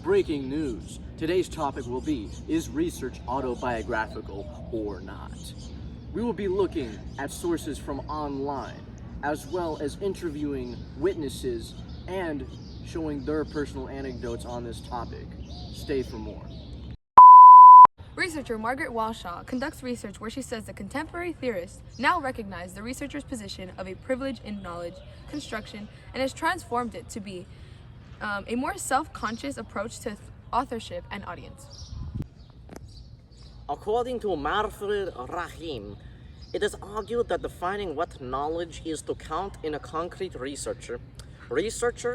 Breaking news. Today's topic will be, is research autobiographical or not? We will be looking at sources from online, as well as interviewing witnesses and showing their personal anecdotes on this topic. Stay for more. Researcher Margaret Walshaw conducts research where she says that contemporary theorists now recognize the researcher's position of a privilege in knowledge construction and has transformed it to be a more self-conscious approach to authorship and audience. According to Marfrid Rahim, it is argued that defining what knowledge is to count in a concrete researcher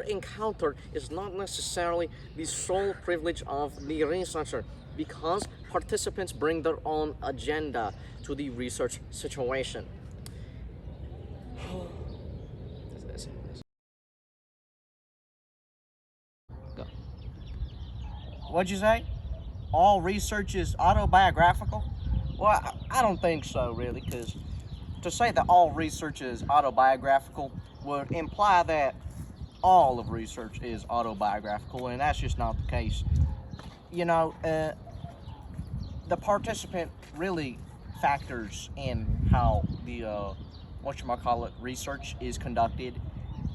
encounter is not necessarily the sole privilege of the researcher, because participants bring their own agenda to the research situation. What'd you say? All research is autobiographical? Well, I don't think so, really, because to say that all research is autobiographical would imply that all of research is autobiographical, and that's just not the case. You know, the participant really factors in how the research is conducted,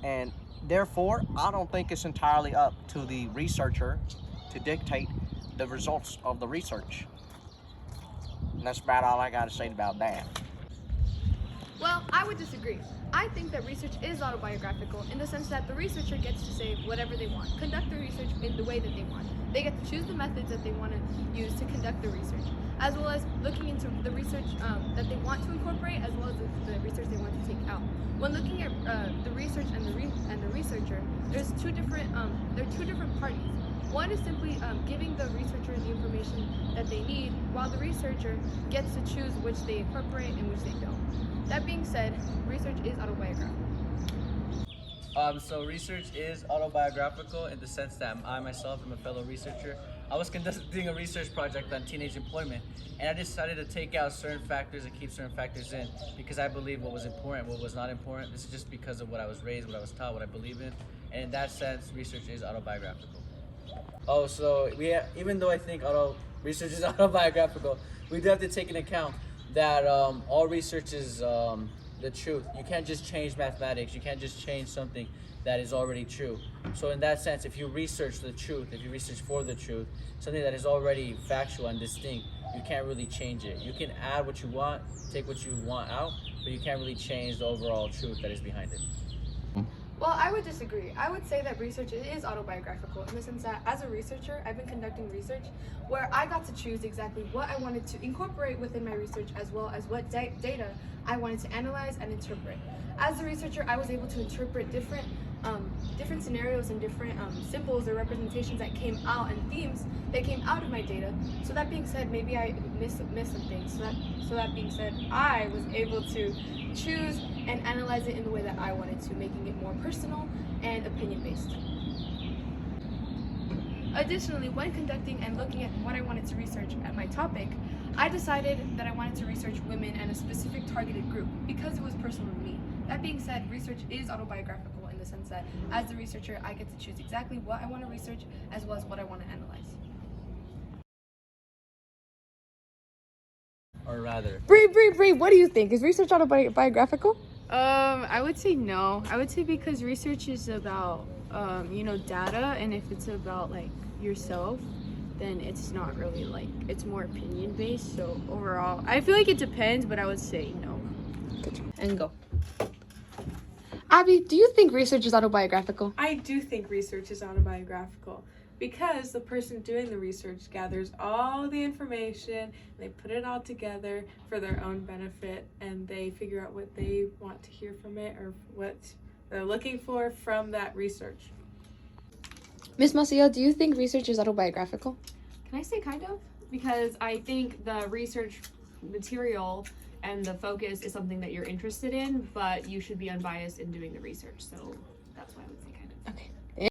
and therefore I don't think it's entirely up to the researcher to dictate the results of the research. And that's about all I got to say about that. Well, I would disagree. I think that research is autobiographical in the sense that the researcher gets to say whatever they want, conduct the research in the way that they want. They get to choose the methods that they want to use to conduct the research, as well as looking into the research that they want to incorporate, as well as the research they want to take out. When looking at the research and the researcher, there are two different parties. One is simply giving the researcher the information that they need, while the researcher gets to choose which they incorporate and which they don't. That being said, research is autobiographical. So research is autobiographical in the sense that I myself am a fellow researcher. I was conducting a research project on teenage employment, and I decided to take out certain factors and keep certain factors in because I believe what was important, what was not important. This is just because of what I was raised, what I was taught, what I believe in, and in that sense, research is autobiographical. Oh, so even though I think research is autobiographical, we do have to take into account that all research is the truth. You can't just change mathematics. You can't just change something that is already true. So in that sense, if you research the truth, if you research for the truth, something that is already factual and distinct, you can't really change it. You can add what you want, take what you want out, but you can't really change the overall truth that is behind it. Well, I would disagree. I would say that research is autobiographical in the sense that as a researcher, I've been conducting research where I got to choose exactly what I wanted to incorporate within my research, as well as what data I wanted to analyze and interpret. As a researcher, I was able to interpret different scenarios and different symbols or representations that came out and themes that came out of my data. So that being said, maybe I missed some things. So that being said, I was able to choose and analyze it in the way that I wanted to, making it more personal and opinion-based. Additionally, when conducting and looking at what I wanted to research at my topic, I decided that I wanted to research women and a specific targeted group because it was personal to me. That being said, research is autobiographical in the sense that as the researcher, I get to choose exactly what I want to research as well as what I want to analyze. Or rather, Bree, what do you think? Is research autobiographical? I would say no. I would say because research is about, data, and if it's about like yourself, then it's not really like, it's more opinion based. So overall, I feel like it depends, but I would say no. And go. Abby, do you think research is autobiographical? I do think research is autobiographical because the person doing the research gathers all the information, they put it all together for their own benefit, and they figure out what they want to hear from it or what they're looking for from that research. Miss Maciel, do you think research is autobiographical? Can I say kind of? Because I think the research material and the focus is something that you're interested in, but you should be unbiased in doing the research. So that's why I would say kind of. Okay.